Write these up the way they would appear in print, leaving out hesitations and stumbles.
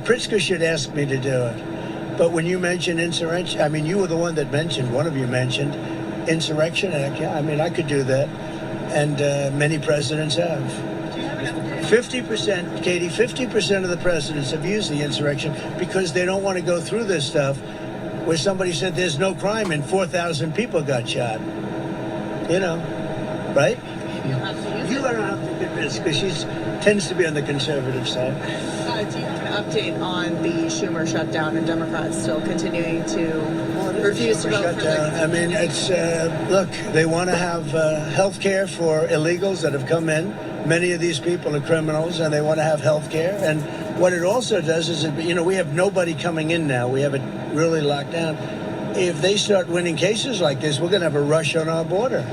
Pritzker should ask me to do it. But when you mention insurrection, I mean, you were the one that mentioned, one of you mentioned Insurrection Act. Yeah, I mean, I could do that. And many presidents have. 50%, Katie, 50% of the presidents have used the insurrection because they don't want to go through this stuff where somebody said there's no crime and 4,000 people got shot. You know, right? You don't have to do this because she tends to be on the conservative side. Do you have an update on the Schumer shutdown and Democrats still continuing to refuse to vote for the... I mean, it's, look, they want to have health care for illegals that have come in. Many of these people are criminals, and they want to have health care. And what it also does is, you know, we have nobody coming in now. We have it really locked down. If they start winning cases like this, we're going to have a rush on our border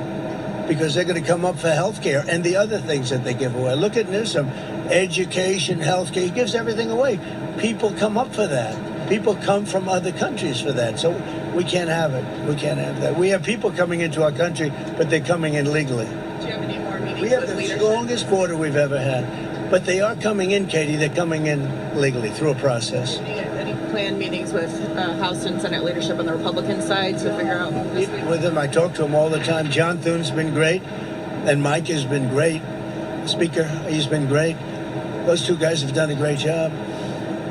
because they're going to come up for health care and the other things that they give away. Look at Newsom. Education, health care, he gives everything away. People come up for that. People come from other countries for that. So we can't have it. We can't have that. We have people coming into our country, but they're coming in legally. Do you have any more meetings We have with the leadership? strongest border we've ever had. But they are coming in, Katie. They're coming in legally through a process. Any planned meetings with House and Senate leadership on the Republican side to figure out this week? With them, I talk to them all the time. John Thune's been great, and Mike has been great. Speaker, he's been great. Those two guys have done a great job.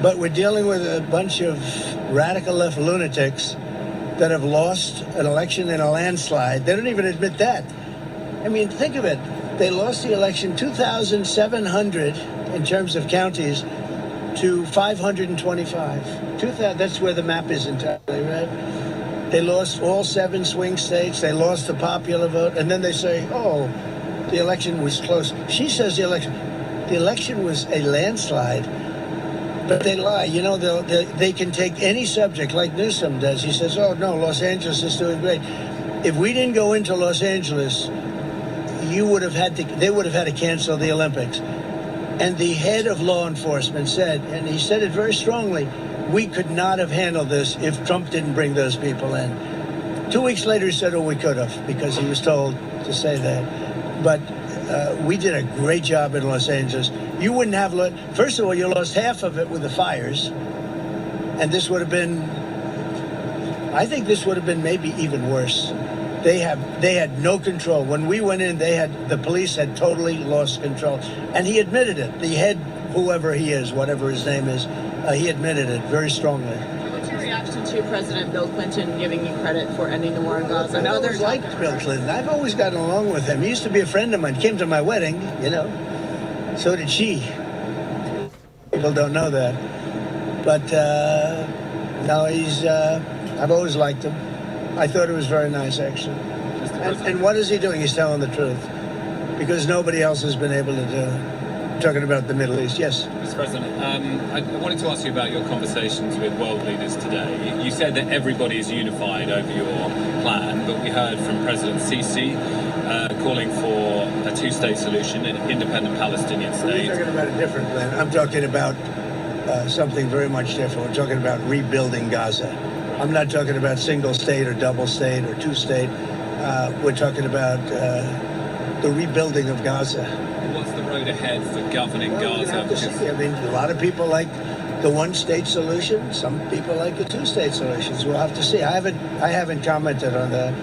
But we're dealing with a bunch of radical left lunatics that have lost an election in a landslide. They don't even admit that. I mean, think of it. They lost the election 2,700 in terms of counties to 525. That's where the map is entirely, right? They lost all 7 swing states. They lost the popular vote. And then they say, oh, the election was close. She says the election was a landslide. But they lie. You know, they can take any subject like Newsom does. He says, oh, no, Los Angeles is doing great. If we didn't go into Los Angeles, they would have had to cancel the Olympics. And the head of law enforcement said, and he said it very strongly, we could not have handled this if Trump didn't bring those people in. 2 weeks later, he said, oh, we could have, because he was told to say that. But we did a great job in Los Angeles. You wouldn't have, first of all, you lost half of it with the fires. And this would have been, I think this would have been maybe even worse. They had no control. When we went in, the police had totally lost control. And he admitted it. The head, whoever he is, whatever his name is, he admitted it very strongly. What's your reaction to President Bill Clinton giving you credit for ending the war in Gaza? I always liked Bill Clinton. I've always gotten along with him. He used to be a friend of mine. Came to my wedding, you know. So did she. People don't know that. But no, I've always liked him. I thought it was very nice, actually. And what is he doing? He's telling the truth. Because nobody else has been able to do it. I'm talking about the Middle East. Yes. Mr. President, I wanted to ask you about your conversations with world leaders today. You said that everybody is unified over your plan, but we heard from President Sisi calling for a two-state solution, an independent Palestinian state. I'm talking about a different plan. I'm talking about something very much different. We're talking about rebuilding Gaza. I'm not talking about single state or double state or two state. We're talking about the rebuilding of Gaza. What's the road ahead for governing Gaza? I mean, a lot of people like the one-state solution. Some people like the two-state solutions. We'll have to see. I haven't commented on that.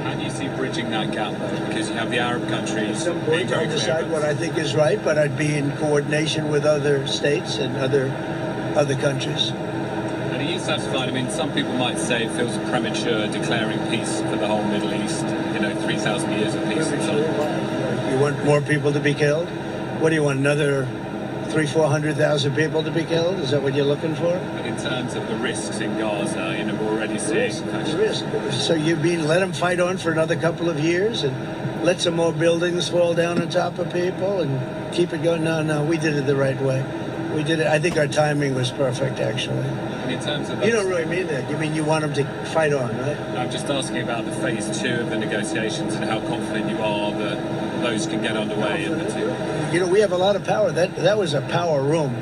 How do you see bridging that gap, though? Because you have the Arab countries. At some point, I'll decide what I think is right, but I'd be in coordination with other states and other countries. And are you satisfied? I mean, some people might say it feels premature declaring peace for the whole Middle East. 3,000 years of peace and so on. You want more people to be killed? What do you want, another 300,000-400,000 people to be killed? Is that what you're looking for? But in terms of the risks in Gaza, we're already seeing... The risk. So you mean let them fight on for another couple of years and let some more buildings fall down on top of people and keep it going? No, we did it the right way. We did it. I think our timing was perfect, actually. And in terms of... You don't really mean that. You mean you want them to fight on, right? I'm just asking about the phase 2 of the negotiations and how confident you are that those can get underway in the two. We have a lot of power. That was a power room.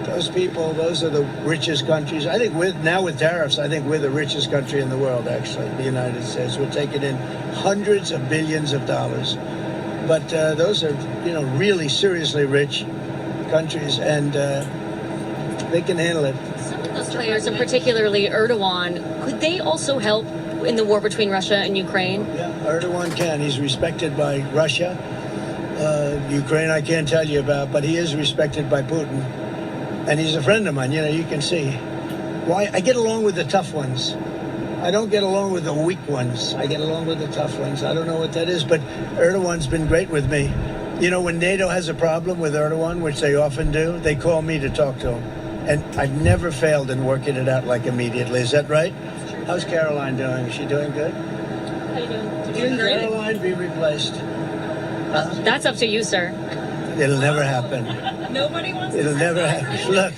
Those people, those are the richest countries. I think with tariffs, I think we're the richest country in the world, actually, the United States. We're taking in hundreds of billions of dollars. But those are, really seriously rich countries. And They can handle it. Some of those players, and particularly Erdogan, could they also help in the war between Russia and Ukraine? Yeah, Erdogan can. He's respected by Russia. Ukraine, I can't tell you about, but he is respected by Putin. And he's a friend of mine, you can see. Why? I get along with the tough ones. I don't get along with the weak ones. I get along with the tough ones. I don't know what that is, but Erdogan's been great with me. When NATO has a problem with Erdogan, which they often do, they call me to talk to him. And I've never failed in working it out like immediately. Is that right? How's Caroline doing? Is she doing good? How you doing? Can Caroline be replaced? That's up to you, sir. It'll never happen. Nobody wants It'll to never happen. Look,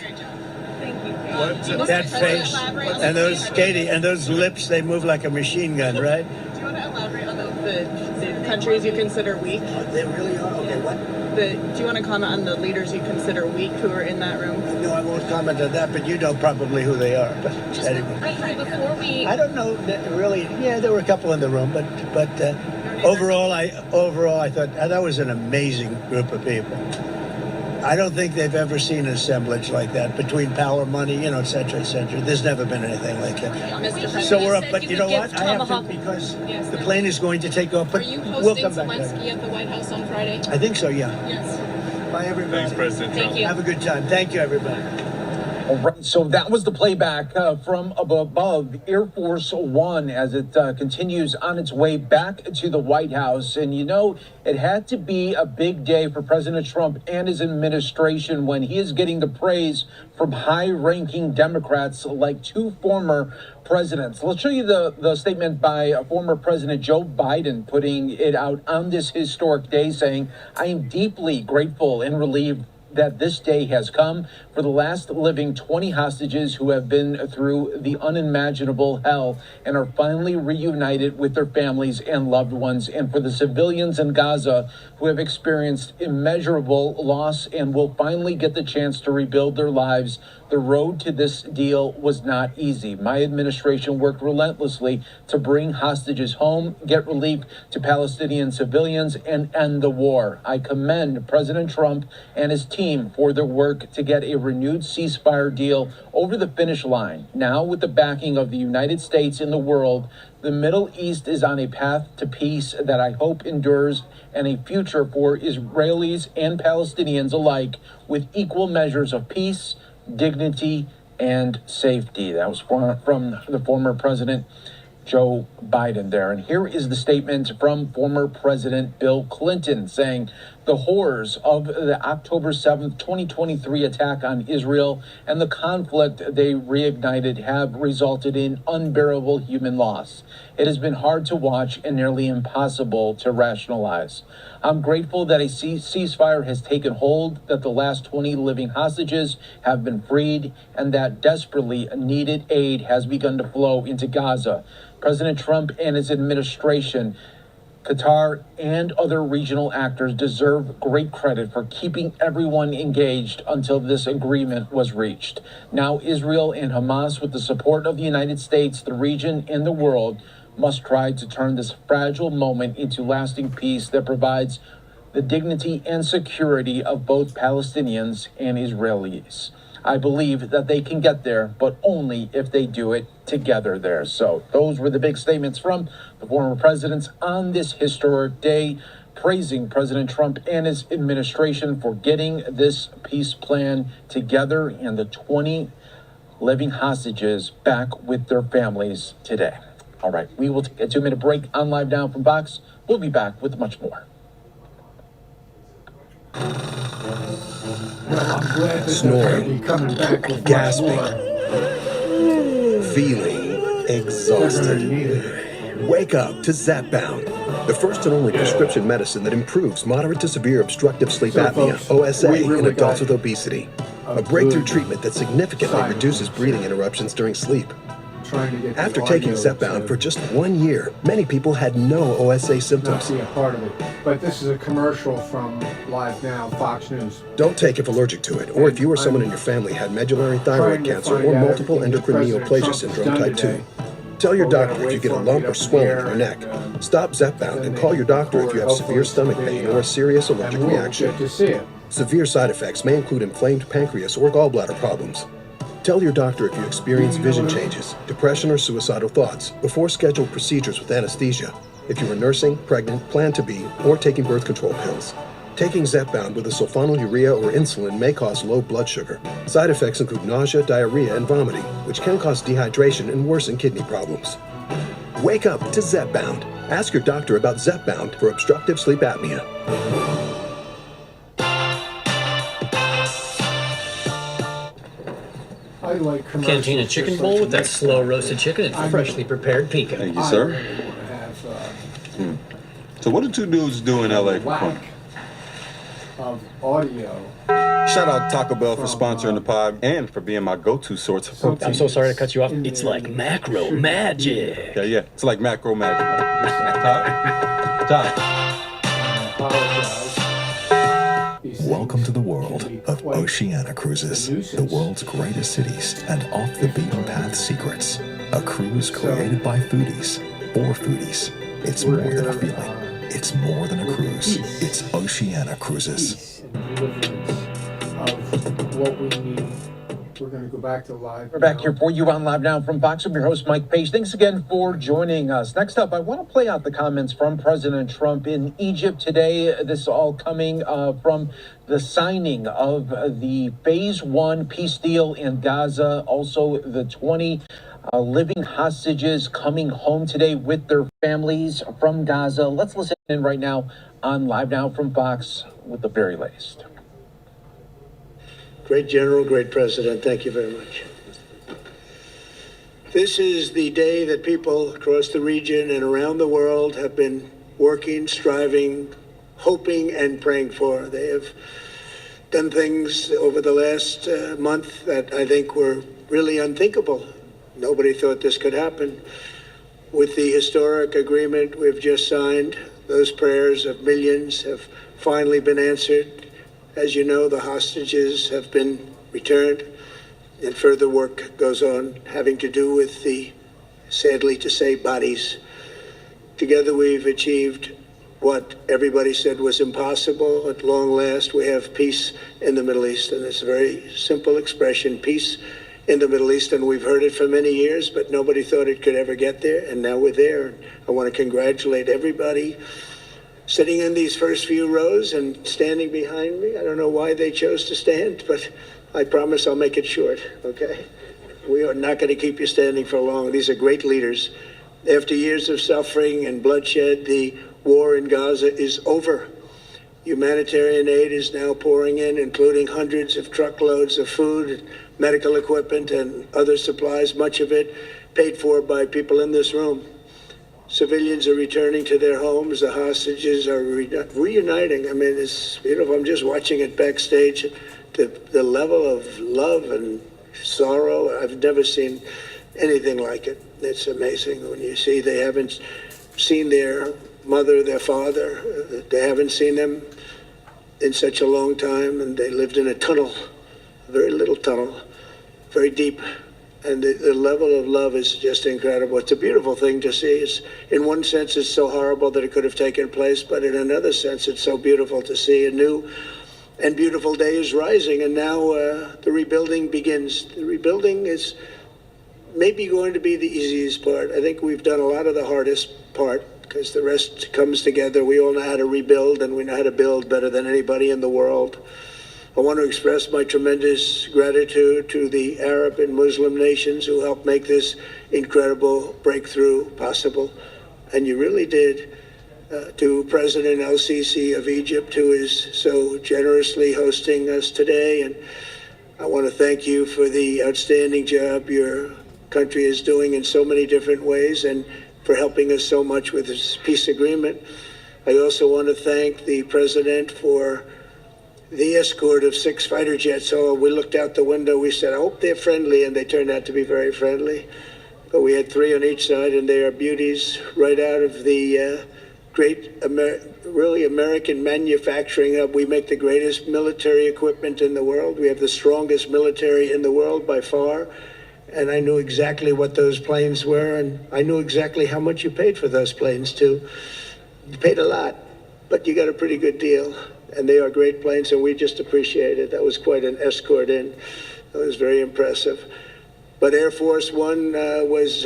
that face and those, Katie, and those lips, they move like a machine gun, right? Do you want to elaborate on the countries you consider weak? Oh, they really are? Okay, what? Do you want to comment on the leaders you consider weak who are in that room? No, I won't comment on that, but you know probably who they are. But Just anyway. before we... I don't know, really. Yeah, there were a couple in the room, but overall, I thought that was an amazing group of people. I don't think they've ever seen an assemblage like that between power, money, et cetera, et cetera. There's never been anything like that. So we're up, but you know what? I have to, because the plane is going to take off. But Are you we'll hosting come back Zelensky at the White House on Friday? I think so, yeah. Yes. Bye, everybody. Thanks, President Trump. Thank you. Have a good time. Thank you, everybody. All right, so that was the playback from above Air Force One as it continues on its way back to the White House. And it had to be a big day for President Trump and his administration when he is getting the praise from high-ranking Democrats like two former presidents. Let's show you the statement by former President Joe Biden putting it out on this historic day, saying, "I am deeply grateful and relieved that this day has come for the last living 20 hostages who have been through the unimaginable hell and are finally reunited with their families and loved ones, and for the civilians in Gaza who have experienced immeasurable loss and will finally get the chance to rebuild their lives. The road to this deal was not easy. My administration worked relentlessly to bring hostages home, get relief to Palestinian civilians, and end the war. I commend President Trump and his team for their work to get a renewed ceasefire deal over the finish line. Now, with the backing of the United States and the world, the Middle East is on a path to peace that I hope endures, and a future for Israelis and Palestinians alike with equal measures of peace, dignity, and safety." That was from the former President Joe Biden there. And here is the statement from former President Bill Clinton saying, "The horrors of the October 7th, 2023 attack on Israel and the conflict they reignited have resulted in unbearable human loss. It has been hard to watch and nearly impossible to rationalize. I'm grateful that a ceasefire has taken hold, that the last 20 living hostages have been freed, and that desperately needed aid has begun to flow into Gaza. President Trump and his administration, Qatar, and other regional actors deserve great credit for keeping everyone engaged until this agreement was reached. Now Israel and Hamas, with the support of the United States, the region, and the world, must try to turn this fragile moment into lasting peace that provides the dignity and security of both Palestinians and Israelis. I believe that they can get there, but only if they do it together there." So those were the big statements from the former presidents on this historic day, praising President Trump and his administration for getting this peace plan together and the 20 living hostages back with their families today. All right, we will take a 2-minute break on Live Now from Fox. We'll be back with much more. Snoring, gasping, feeling exhausted. Wake up to Zepbound, the first and only prescription medicine that improves moderate to severe obstructive sleep apnea, OSA, in adults with obesity. A breakthrough treatment that significantly reduces breathing interruptions during sleep. After taking Zepbound for just 1 year, many people had no OSA symptoms. See a part of it, but this is a commercial from Live Now, Fox News. Don't take if allergic to it, or if you or someone in your family had medullary thyroid cancer or multiple endocrine neoplasia syndrome type 2. Tell your doctor if you get a lump or swelling in your neck. Stop Zepbound and call your doctor if you have severe stomach pain or a serious allergic reaction. Good to see it. Severe side effects may include inflamed pancreas or gallbladder problems. Tell your doctor if you experience vision changes, depression, or suicidal thoughts before scheduled procedures with anesthesia. If you are nursing, pregnant, plan to be, or taking birth control pills. Taking Zepbound with a sulfonylurea or insulin may cause low blood sugar. Side effects include nausea, diarrhea, and vomiting, which can cause dehydration and worsen kidney problems. Wake up to Zepbound. Ask your doctor about Zepbound for obstructive sleep apnea. I like commercials. Cantina chicken just bowl like with that the slow next roasted chicken and I'm- freshly prepared pecan. Thank you, I sir. really want to have So what do two dudes do in LA for whack fun? of audio. Shout out Taco Bell for sponsoring the pod and for being my go-to source of protein. I'm so sorry to cut you off. In It's the- like macro magic. Yeah, it's like macro magic. Todd. I apologize. These Welcome things to the can world be of quite Oceana Cruises, a the nuisance. world's greatest cities and off-the-beaten-path secrets. A cruise created by foodies, for foodies. It's We're more than a here, feeling. It's more than a with cruise. peace. It's Oceana Cruises. Peace and deliverance of what we need. We're going to go back to live. We're back now. here for you on Live Now from Fox. I'm your host, Mike Page. Thanks again for joining us. Next up, I want to play out the comments from President Trump in Egypt today. This is all coming from the signing of the Phase 1 peace deal in Gaza. Also, the 20 living hostages coming home today with their families from Gaza. Let's listen in right now on Live Now from Fox with the very latest. Great general, great president. Thank you very much. This is the day that people across the region and around the world have been working, striving, hoping, and praying for. They have done things over the last month that I think were really unthinkable. Nobody thought this could happen. With the historic agreement we've just signed, those prayers of millions have finally been answered. As you know, the hostages have been returned, and further work goes on having to do with the, sadly to say, bodies. Together we've achieved what everybody said was impossible. At long last, we have peace in the Middle East, and it's a very simple expression, peace in the Middle East, and we've heard it for many years, but nobody thought it could ever get there, and now we're there. I want to congratulate everybody sitting in these first few rows and standing behind me. I don't know why they chose to stand, but I promise I'll make it short, okay? We are not going to keep you standing for long. These are great leaders. After years of suffering and bloodshed, the war in Gaza is over. Humanitarian aid is now pouring in, including hundreds of truckloads of food, medical equipment, and other supplies, much of it paid for by people in this room. Civilians are returning to their homes. The hostages are reuniting. I mean, it's beautiful. I'm just watching it backstage. The level of love and sorrow, I've never seen anything like it. It's amazing when you see they haven't seen their mother, their father. They haven't seen them in such a long time, and they lived in a tunnel, a very little tunnel, very deep. And the level of love is just incredible. It's a beautiful thing to see. It's, in one sense, it's so horrible that it could have taken place, but in another sense, it's so beautiful to see. A new and beautiful day is rising, and now the rebuilding begins. The rebuilding is maybe going to be the easiest part. I think we've done a lot of the hardest part, because the rest comes together. We all know how to rebuild, and we know how to build better than anybody in the world. I want to express my tremendous gratitude to the Arab and Muslim nations who helped make this incredible breakthrough possible. And you really did. To President El-Sisi of Egypt, who is so generously hosting us today. And I want to thank you for the outstanding job your country is doing in so many different ways, and for helping us so much with this peace agreement. I also want to thank the president for the escort of 6 fighter jets. Oh, we looked out the window, we said, I hope they're friendly, and they turned out to be very friendly. But we had 3 on each side, and they are beauties right out of the great, really American manufacturing hub. We make the greatest military equipment in the world. We have the strongest military in the world by far. And I knew exactly what those planes were, and I knew exactly how much you paid for those planes too. You paid a lot, but you got a pretty good deal. And they are great planes, and we just appreciate it. That was quite an escort in. It was very impressive. But Air Force One was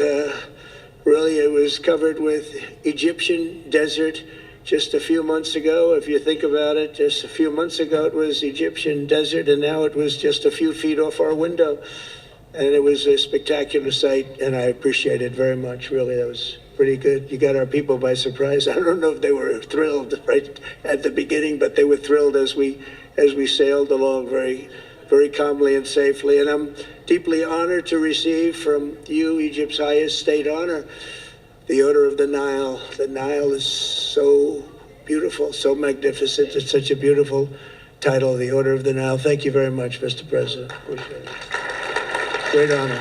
really, it was covered with Egyptian desert just a few months ago. If you think about it, just a few months ago it was Egyptian desert, and now it was just a few feet off our window. And it was a spectacular sight, and I appreciate it very much. Really, that was pretty good. You got our people by surprise. I don't know if they were thrilled right at the beginning, but they were thrilled as we sailed along very, very calmly and safely. And I'm deeply honored to receive from you, Egypt's highest state honor, the Order of the Nile. The Nile is so beautiful, so magnificent. It's such a beautiful title, the Order of the Nile. Thank you very much, Mr. President. Appreciate it. Great honor.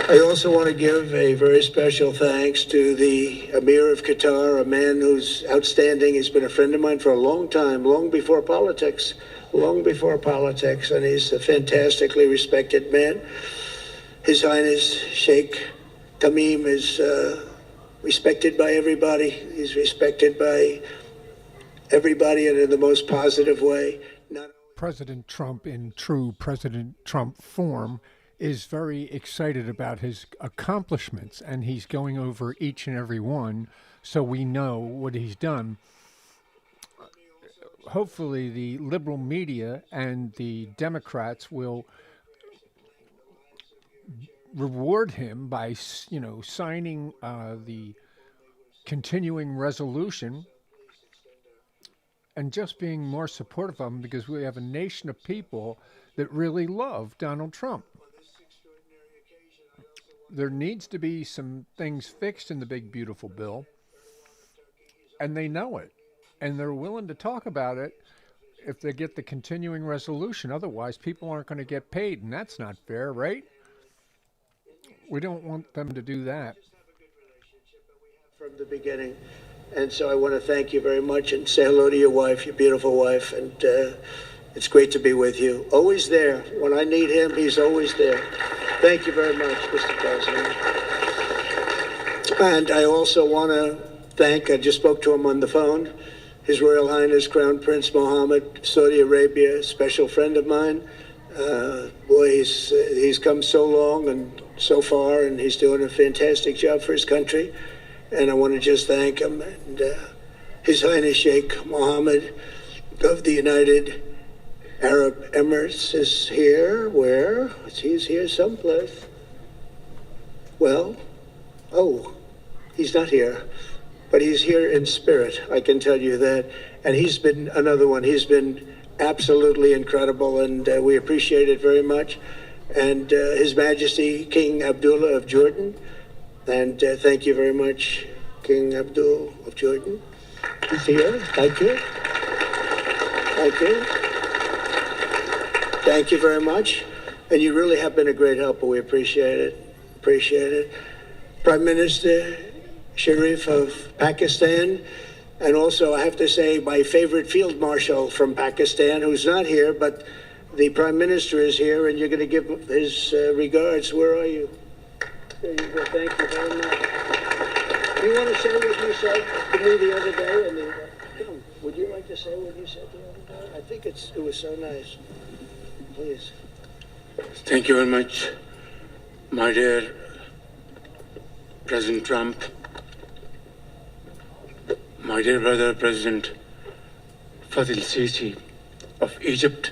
I also want to give a very special thanks to the Emir of Qatar, a man who's outstanding. He's been a friend of mine for a long time, long before politics, and he's a fantastically respected man. His Highness Sheikh Tamim is respected by everybody. He's respected by everybody and in the most positive way. President Trump, in true President Trump form, is very excited about his accomplishments, and he's going over each and every one so we know what he's done. Hopefully the liberal media and the Democrats will reward him by, signing the continuing resolution and just being more supportive of him, because we have a nation of people that really love Donald Trump. There needs to be some things fixed in the big, beautiful bill, and they know it, and they're willing to talk about it if they get the continuing resolution. Otherwise, people aren't going to get paid, and that's not fair, right? We don't want them to do that. From the beginning. And so I want to thank you very much and say hello to your wife, your beautiful wife, and it's great to be with you. Always there. When I need him, he's always there. Thank you very much, Mr. President. And I also want to thank, I just spoke to him on the phone, His Royal Highness Crown Prince Mohammed, Saudi Arabia, a special friend of mine. Boy, he's come so long and so far, and he's doing a fantastic job for his country. And I want to just thank him. And His Highness Sheikh Mohammed of the United Arab Emirates is here. Where? He's here someplace. Well, he's not here. But he's here in spirit, I can tell you that. And he's been another one. He's been absolutely incredible, and we appreciate it very much. And His Majesty King Abdullah of Jordan. And thank you very much, King Abdul of Jordan. He's here. Thank you. Thank you. Thank you very much. And you really have been a great helper. We appreciate it. Appreciate it. Prime Minister Sharif of Pakistan. And also, I have to say, my favorite Field Marshal from Pakistan, who's not here, but the Prime Minister is here, and you're going to give his regards. Where are you? There you go. Thank you very much. Do you want to say what you said to me the other day? Would you like to say what you said the other day? I think it was so nice. Please. Thank you very much, my dear President Trump, my dear brother President Fadil Sisi of Egypt,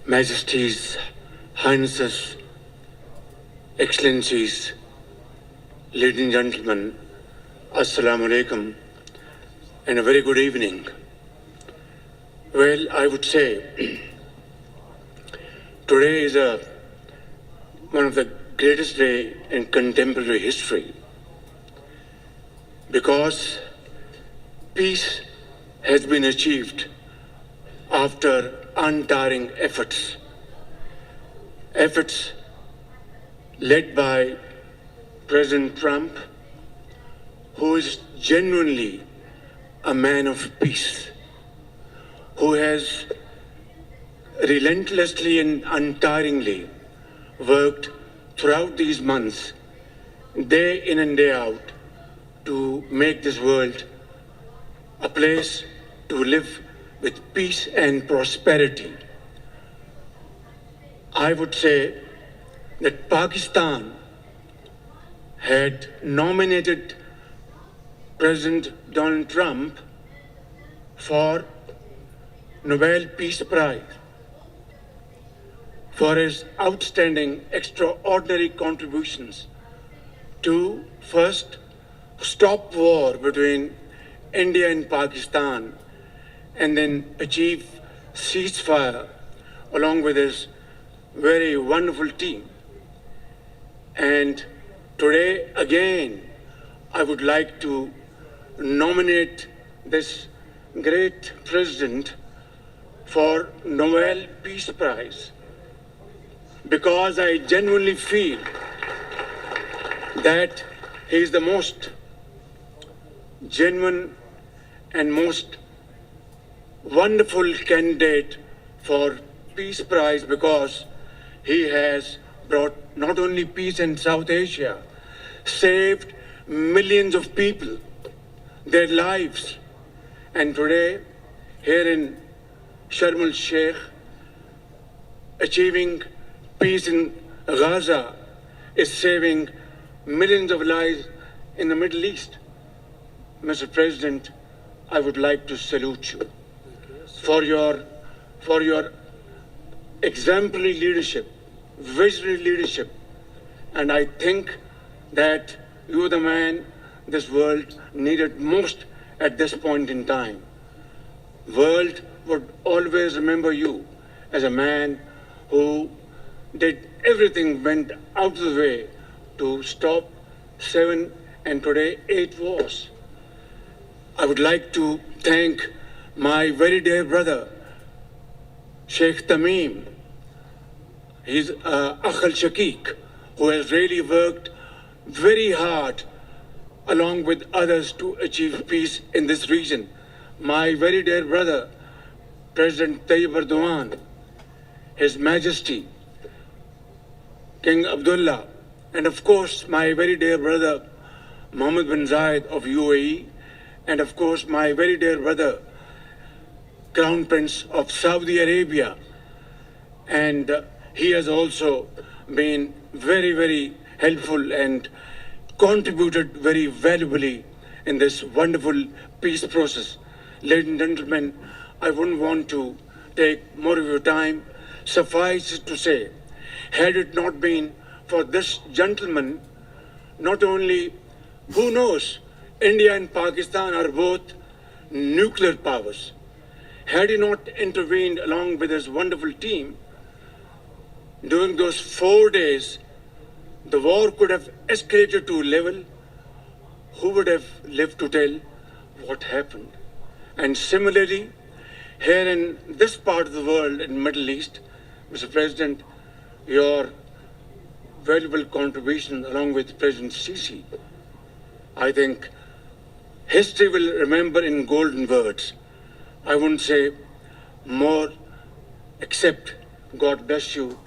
Majesties, Highnesses, Excellencies, ladies and gentlemen, Assalamu alaikum, and a very good evening. Well, I would say today is one of the greatest days in contemporary history, because peace has been achieved after untiring efforts led by President Trump, who is genuinely a man of peace, who has relentlessly and untiringly worked throughout these months, day in and day out, to make this world a place to live with peace and prosperity. I would say that Pakistan had nominated President Donald Trump for Nobel Peace Prize for his outstanding, extraordinary contributions to first stop war between India and Pakistan and then achieve ceasefire along with his very wonderful team. And today again, I would like to nominate this great president for Nobel Peace Prize because I genuinely feel that he is the most genuine and most wonderful candidate for Peace Prize because he has brought not only peace in South Asia, saved millions of people, their lives, and today here in Sharm el-Sheikh, achieving peace in Gaza is saving millions of lives in the Middle East. Mr. President, I would like to salute you for your exemplary leadership, visionary leadership, and I think that you are the man this world needed most at this point in time. World would always remember you as a man who did everything, went out of the way to stop 7 and today 8 wars. I would like to thank my very dear brother, Sheikh Tamim. He's Akh al-Shaqiq, who has really worked very hard along with others to achieve peace in this region. My very dear brother, President Tayyip Erdogan, His Majesty, King Abdullah, and of course my very dear brother, Mohammed bin Zayed of UAE, and of course my very dear brother, Crown Prince of Saudi Arabia. And he has also been very, very helpful and contributed very valuably in this wonderful peace process. Ladies and gentlemen, I wouldn't want to take more of your time. Suffice it to say, had it not been for this gentleman, not only, who knows, India and Pakistan are both nuclear powers. Had he not intervened along with his wonderful team, during those 4 days, the war could have escalated to a level. Who would have lived to tell what happened? And similarly, here in this part of the world, in the Middle East, Mr. President, your valuable contribution along with President Sisi, I think history will remember in golden words. I wouldn't say more, except God bless you,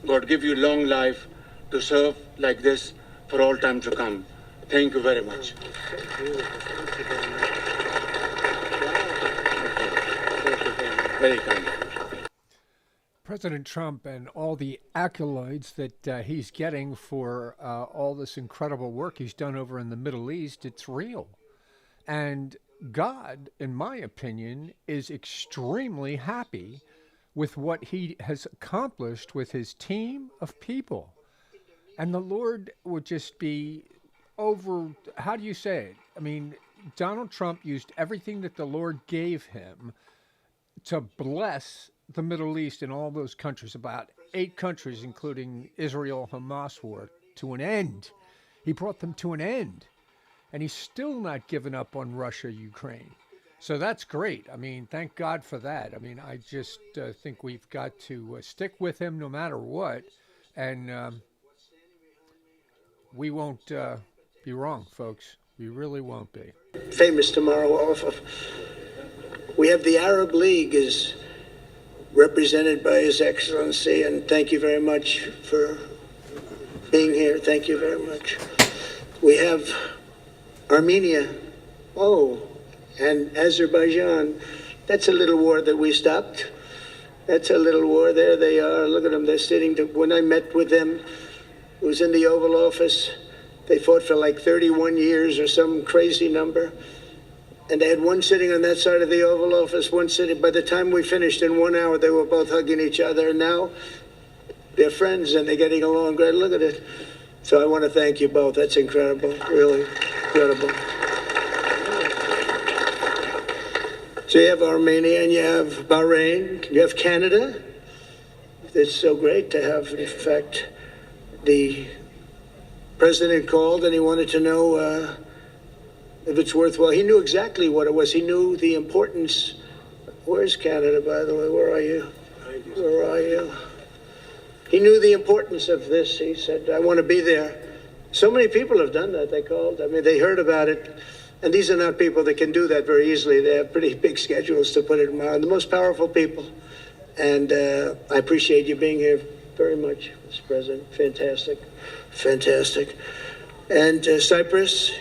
God give you long life to serve like this for all time to come. Thank you very much. Very kind. President Trump and all the accolades that he's getting for all this incredible work he's done over in the Middle East, it's real. And God, in my opinion, is extremely happy with what he has accomplished with his team of people. And the Lord would just be over, how do you say it? I mean, Donald Trump used everything that the Lord gave him to bless the Middle East and all those countries, about 8 countries, including Israel, Hamas war, to an end. He brought them to an end. And he's still not given up on Russia, Ukraine. So that's great. I mean, thank God for that. I mean, I just think we've got to stick with him no matter what. And we won't be wrong, folks. We really won't be. Famous tomorrow. We have the Arab League is represented by His Excellency, and thank you very much for being here. Thank you very much. We have Armenia, and Azerbaijan. That's a little war that we stopped. That's a little war. There they are. Look at them. They're sitting. When I met with them, it was in the Oval Office. They fought for like 31 years or some crazy number. And they had one sitting on that side of the Oval Office, one sitting. By the time we finished in 1 hour, they were both hugging each other. And now they're friends and they're getting along great. Look at it. So I want to thank you both. That's incredible. Really incredible. So you have Armenia and you have Bahrain, you have Canada. It's so great to have, in fact, the president called and he wanted to know if it's worthwhile. He knew exactly what it was. He knew the importance. Where's Canada, by the way? Where are you? Where are you? He knew the importance of this. He said, I want to be there. So many people have done that. They called. I mean, they heard about it. And these are not people that can do that very easily. They have pretty big schedules to put it in mind. The most powerful people. And I appreciate you being here very much, Mr. President. Fantastic. Fantastic. And Cyprus,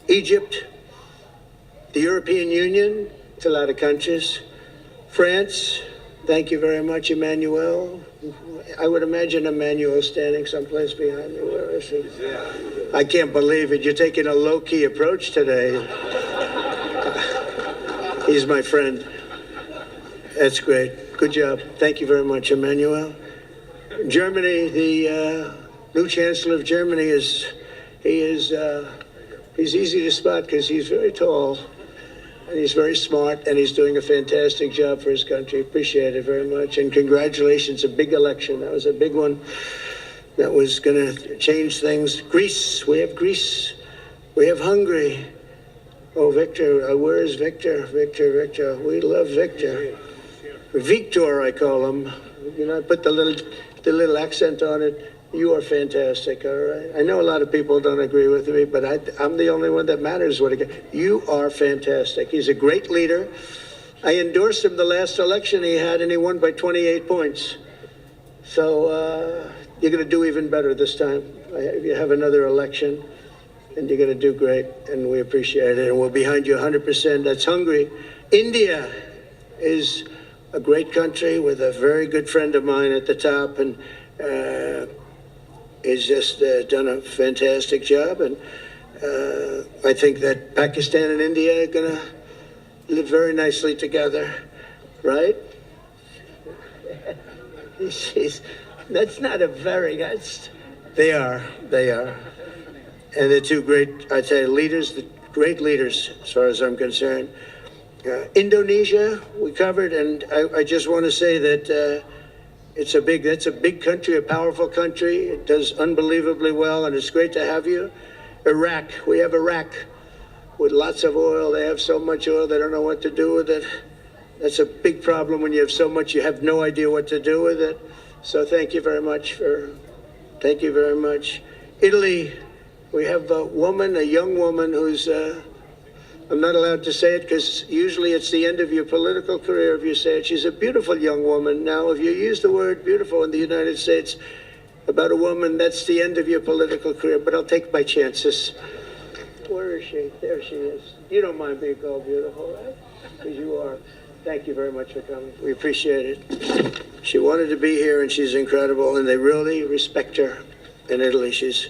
Egypt, the European Union, it's a lot of countries. France, thank you very much, Emmanuel. I would imagine Emmanuel standing someplace behind me. Where is he? I can't believe it. You're taking a low-key approach today. He's my friend. That's great. Good job. Thank you very much, Emmanuel. Germany, the new chancellor of Germany he's easy to spot because he's very tall and he's very smart and he's doing a fantastic job for his country. Appreciate it very much. And congratulations, a big election. That was a big one. That was going to change things. Greece, we have Greece. We have Hungary. Oh, Victor, where is Victor? Victor. We love Victor. Victor, I call him. You know, I put the little accent on it. You are fantastic, all right? I know a lot of people don't agree with me, but I'm the only one that matters. You are fantastic. He's a great leader. I endorsed him the last election he had, and he won by 28 points. So you're going to do even better this time. You have another election, and you're going to do great, and we appreciate it. And we're behind you 100%. That's Hungary. India is a great country with a very good friend of mine at the top, and he's just done a fantastic job. And I think that Pakistan and India are going to live very nicely together, right? That's not a very, they are. And they're two great, I'd say, leaders, great leaders, as far as I'm concerned. Indonesia, we covered, and I just want to say that that's a big country, a powerful country. It does unbelievably well, and it's great to have you. Iraq, we have Iraq with lots of oil. They have so much oil, they don't know what to do with it. That's a big problem when you have so much, you have no idea what to do with it. So thank you very much. Italy, we have a young woman who's, I'm not allowed to say it because usually it's the end of your political career if you say it. She's a beautiful young woman. Now, if you use the word beautiful in the United States about a woman, that's the end of your political career, but I'll take my chances. Where is she? There she is. You don't mind being called beautiful, right? Because you are. Thank you very much for coming. We appreciate it. She wanted to be here, and she's incredible, and they really respect her in Italy. She's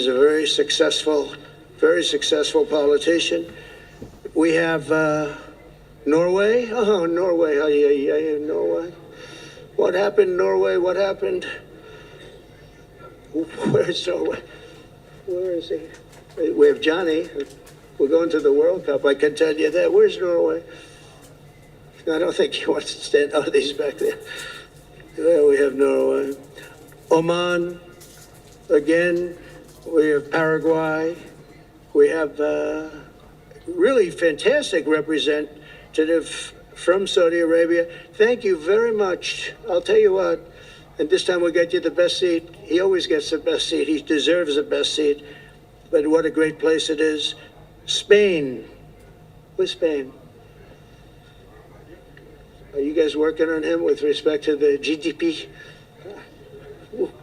a very successful politician. We have Norway. Oh, Norway. Norway. What happened, Norway? What happened? Where's Norway? Where is he? We have Johnny. We're going to the World Cup. I can tell you that. Where's Norway? I don't think he wants to stand. Oh, he's back there. Well, we have Norway. Oman. Again, we have Paraguay. We have really fantastic representative from Saudi Arabia. Thank you very much. I'll tell you what, and this time we'll get you the best seat. He always gets the best seat. He deserves the best seat. But what a great place it is. Spain. Where's Spain? Are you guys working on him with respect to the GDP?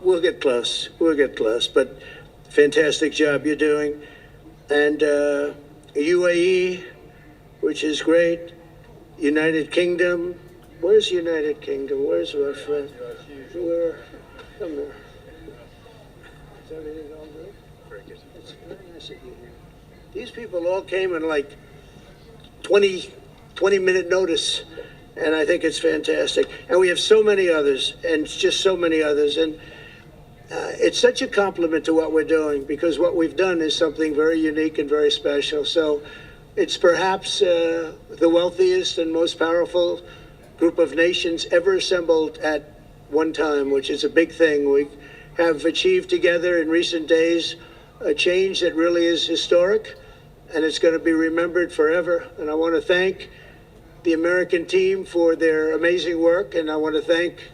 We'll get close. But fantastic job you're doing. And UAE, which is great. United Kingdom. Where's United Kingdom? Where's my friend? Where? Come here. Is everything all good? Very good. It's very nice of you here. These people all came in like 20-minute notice, and I think it's fantastic. And we have so many others, and just so many others. And it's such a compliment to what we're doing, because what we've done is something very unique and very special. So it's perhaps the wealthiest and most powerful group of nations ever assembled at one time, which is a big thing. We have achieved together in recent days a change that really is historic, and it's going to be remembered forever. And I want to thank the American team for their amazing work, and I want to thank,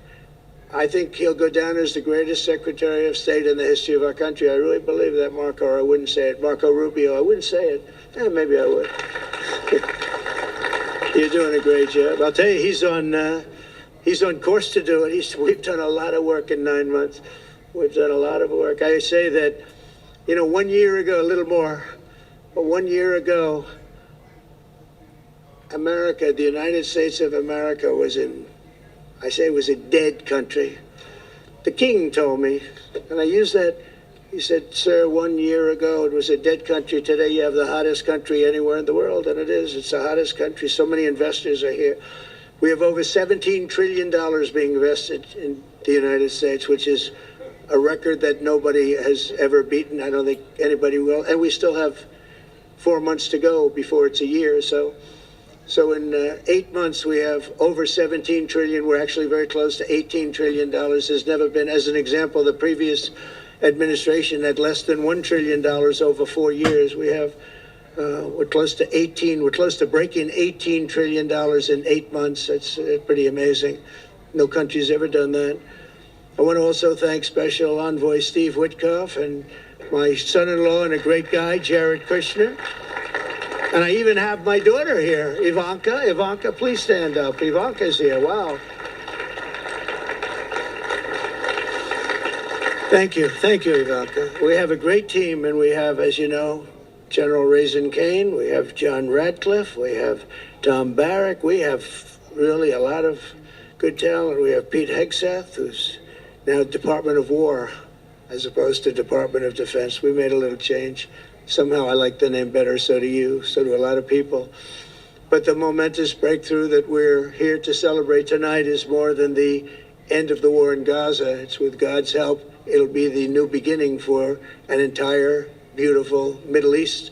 I think he'll go down as the greatest Secretary of State in the history of our country. I really believe that, Marco, or I wouldn't say it. Marco Rubio, I wouldn't say it. Maybe I would. You're doing a great job. I'll tell you, he's on course to do it. We've done a lot of work in 9 months. We've done a lot of work. I say that, 1 year ago, a little more, but 1 year ago, America, the United States of America was was a dead country. The king told me, and I use that, he said, sir, 1 year ago it was a dead country. Today you have the hottest country anywhere in the world, and it is. It's the hottest country. So many investors are here. We have over $17 trillion being invested in the United States, which is a record that nobody has ever beaten. I don't think anybody will. And we still have 4 months to go before it's a year. So in 8 months, we have over 17 trillion. We're actually very close to $18 trillion. There's never been, as an example, the previous administration had less than $1 trillion over 4 years. We have, we're close to breaking $18 trillion in 8 months. That's pretty amazing. No country's ever done that. I want to also thank Special Envoy Steve Witkoff and my son-in-law and a great guy, Jared Kushner. And I even have my daughter here, Ivanka. Ivanka, please stand up. Ivanka's here. Wow. Thank you, Ivanka. We have a great team, and we have, as you know, General Raisin Kane. We have John Radcliffe. We have Tom Barrack. We have really a lot of good talent. We have Pete Hegseth, who's now Department of War, as opposed to Department of Defense. We made a little change. Somehow I like the name better, so do you, so do a lot of people. But the momentous breakthrough that we're here to celebrate tonight is more than the end of the war in Gaza. It's with God's help, it'll be the new beginning for an entire beautiful Middle East.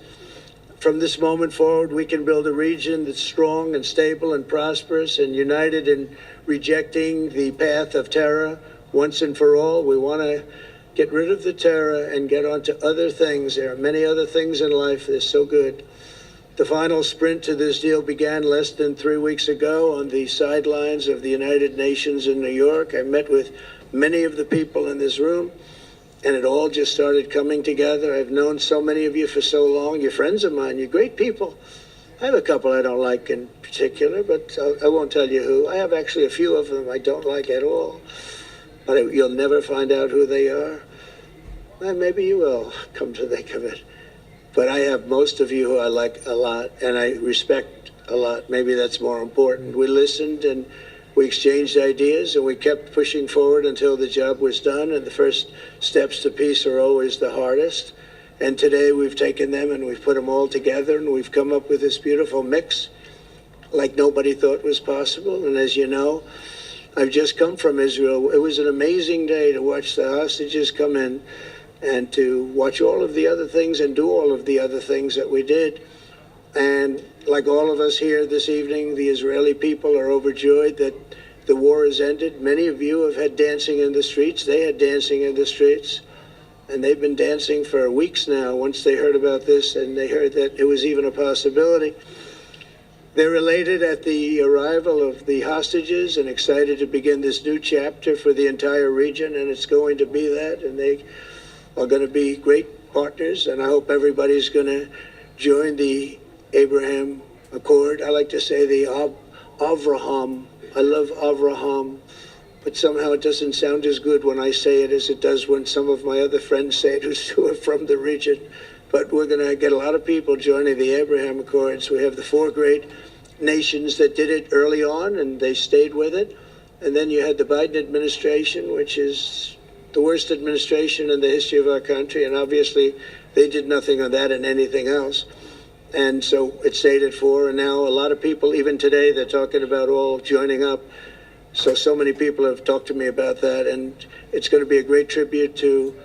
From this moment forward, we can build a region that's strong and stable and prosperous and united in rejecting the path of terror once and for all. We want to get rid of the terror and get on to other things. There are many other things in life that are so good. The final sprint to this deal began less than 3 weeks ago on the sidelines of the United Nations in New York. I met with many of the people in this room, and it all just started coming together. I've known so many of you for so long. You're friends of mine. You're great people. I have a couple I don't like in particular, but I won't tell you who. I have actually a few of them I don't like at all. But you'll never find out who they are. Well, maybe you will, come to think of it. But I have most of you who I like a lot, and I respect a lot. Maybe that's more important. We listened, and we exchanged ideas, and we kept pushing forward until the job was done, and the first steps to peace are always the hardest. And today we've taken them, and we've put them all together, and we've come up with this beautiful mix like nobody thought was possible. And as you know, I've just come from Israel. It was an amazing day to watch the hostages come in and to watch all of the other things and do all of the other things that we did. And like all of us here this evening, the Israeli people are overjoyed that the war has ended. Many of you have had dancing in the streets. They had dancing in the streets. And they've been dancing for weeks now once they heard about this and they heard that it was even a possibility. They're elated at the arrival of the hostages and excited to begin this new chapter for the entire region, and it's going to be that, and they are going to be great partners, and I hope everybody's going to join the Abraham Accord. I like to say the Avraham. I love Avraham, but somehow it doesn't sound as good when I say it as it does when some of my other friends say it who are from the region. But we're going to get a lot of people joining the Abraham Accords. We have the 4 great nations that did it early on, and they stayed with it. And then you had the Biden administration, which is the worst administration in the history of our country, and obviously they did nothing on that and anything else. And so it stayed at 4, and now a lot of people, even today, they're talking about all joining up. So many people have talked to me about that, and it's going to be a great tribute to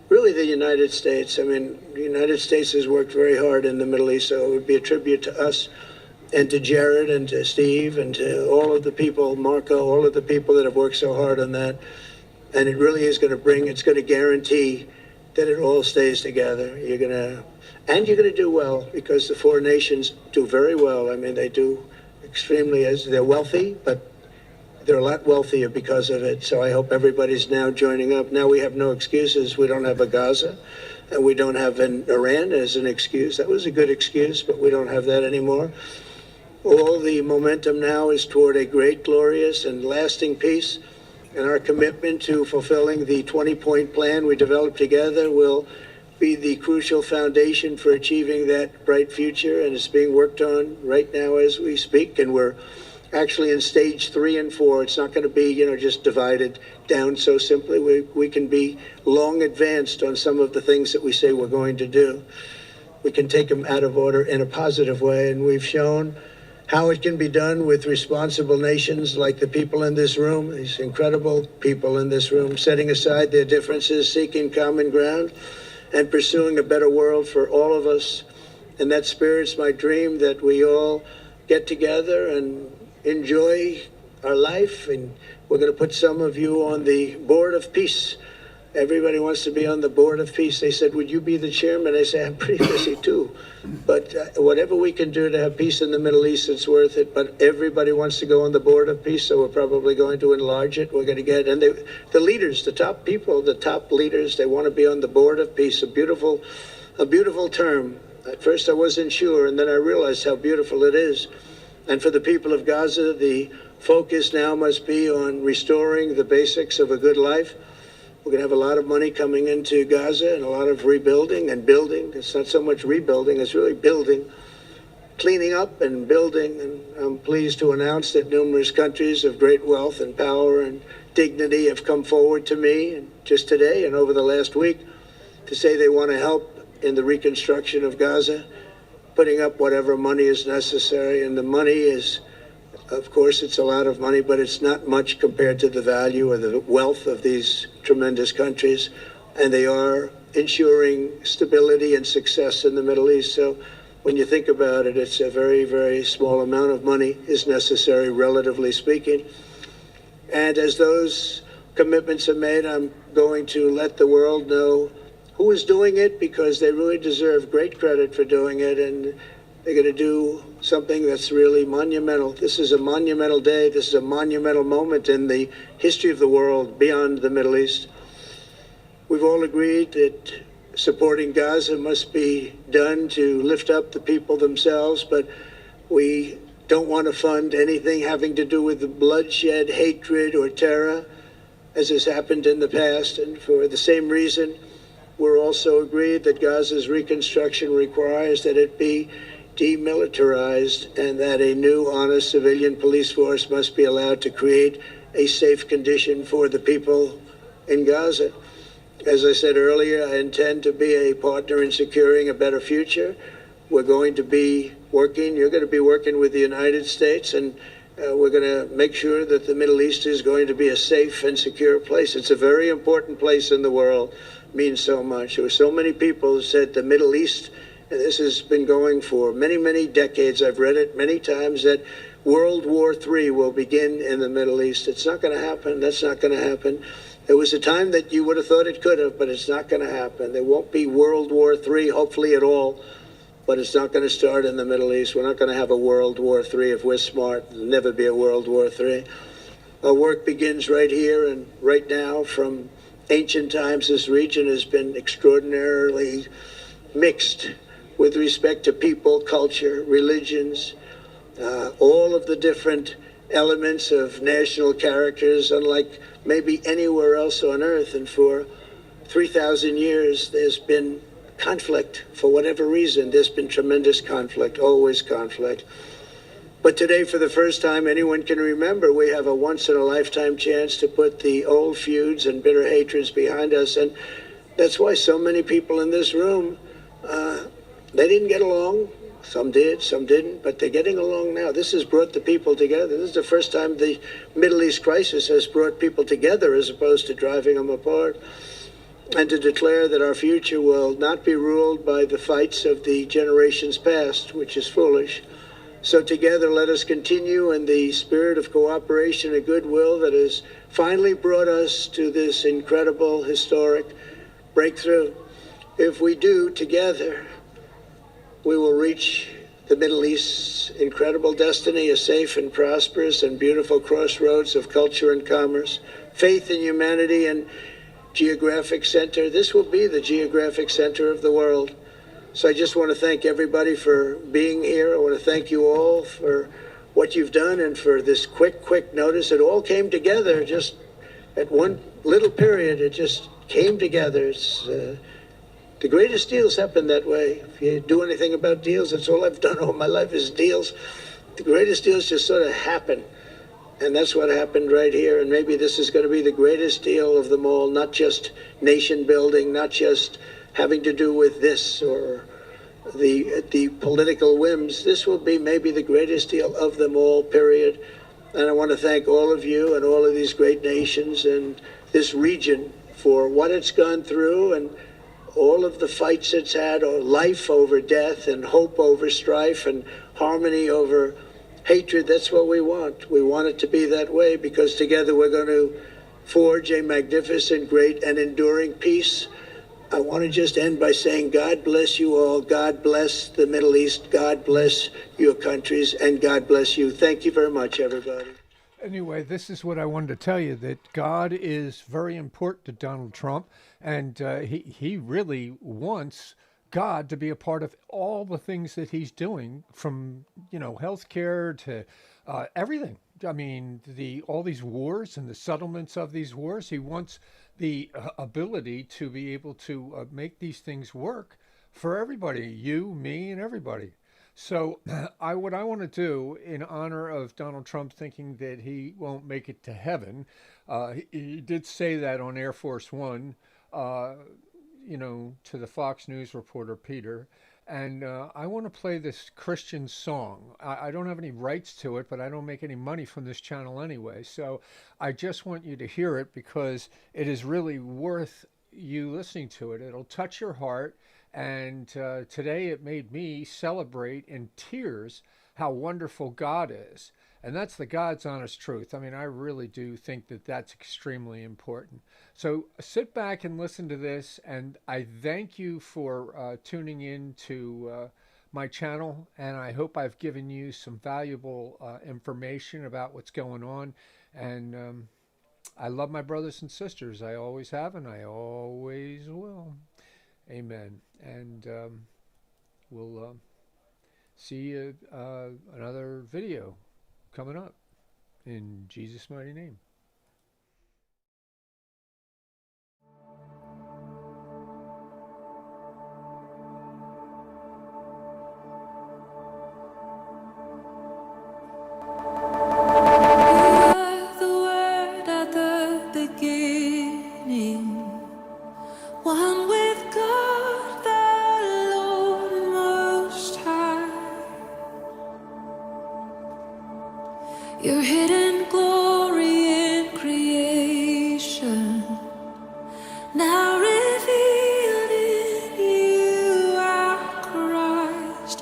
really the United States. I mean, the United States has worked very hard in the Middle East, so it would be a tribute to us and to Jared and to Steve and to all of the people, Marco, all of the people that have worked so hard on that. And it really is going to it's going to guarantee that it all stays together. You're going to do well, because the 4 nations do very well. I mean, they do extremely, as they're wealthy, but they're a lot wealthier because of it. So I hope everybody's now joining up. Now we have no excuses. We don't have a Gaza, and we don't have an Iran as an excuse. That was a good excuse, but we don't have that anymore. All the momentum now is toward a great, glorious, and lasting peace. And our commitment to fulfilling the 20-point plan we developed together will be the crucial foundation for achieving that bright future. And it's being worked on right now as we speak. And we're actually in stage 3 and 4. It's not going to be, just divided down so simply. We can be long advanced on some of the things that we say we're going to do. We can take them out of order in a positive way. And we've shown how it can be done with responsible nations like the people in this room, these incredible people in this room, setting aside their differences, seeking common ground, and pursuing a better world for all of us. And that spirit's my dream, that we all get together and enjoy our life. And we're going to put some of you on the Board of Peace. Everybody wants to be on the Board of Peace. They said, would you be the chairman? I say, I'm pretty busy too. But whatever we can do to have peace in the Middle East, it's worth it. But everybody wants to go on the Board of Peace, so we're probably going to enlarge it. We're going to get, and the leaders, the top people, the top leaders, they want to be on the Board of Peace. A beautiful term. At first I wasn't sure, and then I realized how beautiful it is. And for the people of Gaza, the focus now must be on restoring the basics of a good life. We're going to have a lot of money coming into Gaza and a lot of rebuilding and building. It's not so much rebuilding, it's really building, cleaning up and building. And I'm pleased to announce that numerous countries of great wealth and power and dignity have come forward to me, and just today and over the last week, to say they want to help in the reconstruction of Gaza, putting up whatever money is necessary. And the money is, of course, it's a lot of money, but it's not much compared to the value or the wealth of these tremendous countries. And they are ensuring stability and success in the Middle East. So when you think about it, it's a very, very small amount of money is necessary, relatively speaking. And as those commitments are made, I'm going to let the world know who is doing it, because they really deserve great credit for doing it. And they're going to do something that's really monumental. This is a monumental day. This is a monumental moment in the history of the world beyond the Middle East. We've all agreed that supporting Gaza must be done to lift up the people themselves, but we don't want to fund anything having to do with the bloodshed, hatred, or terror, as has happened in the past. And for the same reason, we're also agreed that Gaza's reconstruction requires that it be demilitarized, and that a new, honest civilian police force must be allowed to create a safe condition for the people in Gaza. As I said earlier, I intend to be a partner in securing a better future. We're going to be working, you're going to be working with the United States, and we're going to make sure that the Middle East is going to be a safe and secure place. It's a very important place in the world, it means so much. There were so many people who said the Middle East, and this has been going for many, many decades. I've read it many times, that World War III will begin in the Middle East. It's not going to happen. That's not going to happen. There was a time that you would have thought it could have, but it's not going to happen. There won't be World War III, hopefully at all, but it's not going to start in the Middle East. We're not going to have a World War III if we're smart. There'll never be a World War III. Our work begins right here and right now. From ancient times, this region has been extraordinarily mixed with respect to people, culture, religions, all of the different elements of national characters, unlike maybe anywhere else on earth. And for 3,000 years, there's been conflict. For whatever reason, there's been tremendous conflict, always conflict. But today, for the first time anyone can remember, we have a once-in-a-lifetime chance to put the old feuds and bitter hatreds behind us. And that's why so many people in this room, they didn't get along. Some did, some didn't, but they're getting along now. This has brought the people together. This is the first time the Middle East crisis has brought people together as opposed to driving them apart. And to declare that our future will not be ruled by the fights of the generations past, which is foolish. So together, let us continue in the spirit of cooperation and goodwill that has finally brought us to this incredible, historic breakthrough. If we do, together, we will reach the Middle East's incredible destiny, a safe and prosperous and beautiful crossroads of culture and commerce, faith in humanity and geographic center. This will be the geographic center of the world. So I just want to thank everybody for being here. I want to thank you all for what you've done and for this quick notice. It all came together just at one little period. It just came together. It's the greatest deals happen that way. If you do anything about deals, that's all I've done all my life is deals. The greatest deals just sort of happen. And that's what happened right here. And maybe this is going to be the greatest deal of them all, not just nation building, not just having to do with this or the political whims. This will be maybe the greatest deal of them all, period. And I want to thank all of you and all of these great nations and this region for what it's gone through and all of the fights it's had, or life over death and hope over strife and harmony over hatred. That's what we want. We want it to be that way because together we're going to forge a magnificent, great, and enduring peace. I want to just end by saying God bless you all. God bless the Middle East. God bless your countries. And God bless you. Thank you very much, everybody. Anyway, this is what I wanted to tell you, that God is very important to Donald Trump. And he really wants God to be a part of all the things that he's doing, from, healthcare to everything. I mean, all these wars and the settlements of these wars, he wants the ability to be able to make these things work for everybody, you, me, and everybody. So what I want to do in honor of Donald Trump thinking that he won't make it to heaven, he did say that on Air Force One, to the Fox News reporter, Peter. And I want to play this Christian song. I don't have any rights to it, but I don't make any money from this channel anyway. So I just want you to hear it because it is really worth you listening to it. It'll touch your heart. And today it made me celebrate in tears how wonderful God is. And that's the God's honest truth. I mean, I really do think that that's extremely important. So sit back and listen to this. And I thank you for tuning in to my channel. And I hope I've given you some valuable information about what's going on. And I love my brothers and sisters. I always have, and I always will. Amen. And we'll see another video coming up in Jesus' mighty name. Your hidden glory in creation, now revealed in you, our Christ.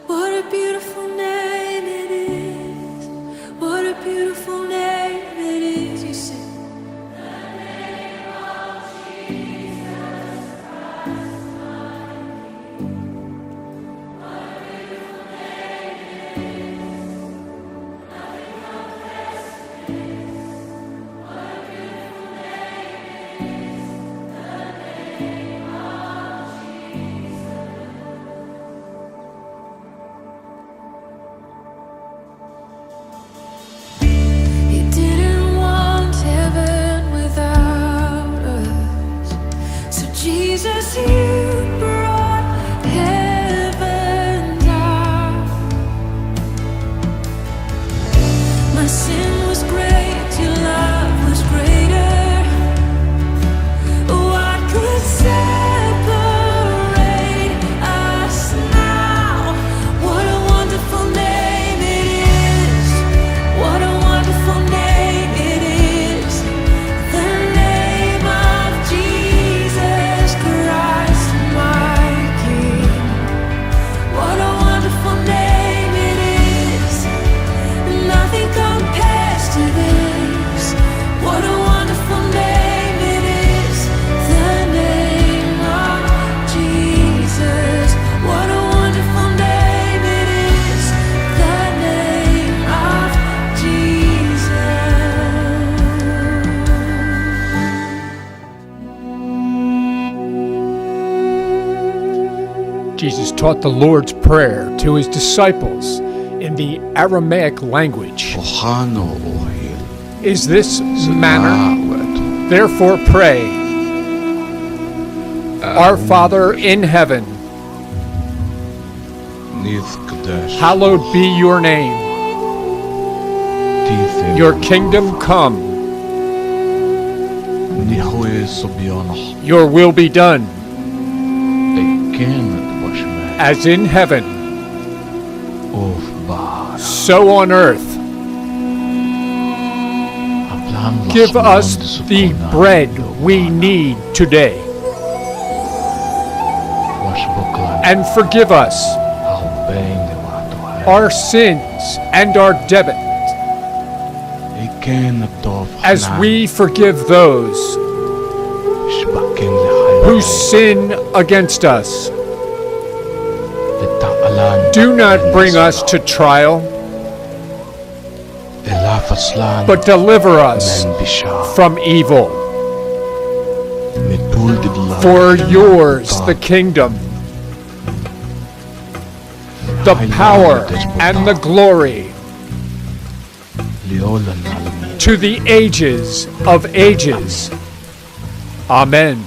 What a beautiful name it is. What a beautiful name it is. You sing. The name of Jesus Christ, my King. What a beautiful name it is. Jesus, you brought heaven down. Jesus taught the Lord's Prayer to his disciples in the Aramaic language. Is this manner? Therefore pray, Our Father in heaven, hallowed be your name. Your kingdom come. Your will be done, as in heaven, so on earth. Give us the bread we need today, and forgive us our sins and our debts, as we forgive those who sin against us. Do not bring us to trial, but deliver us from evil. For yours the kingdom, the power and the glory, to the ages of ages. Amen.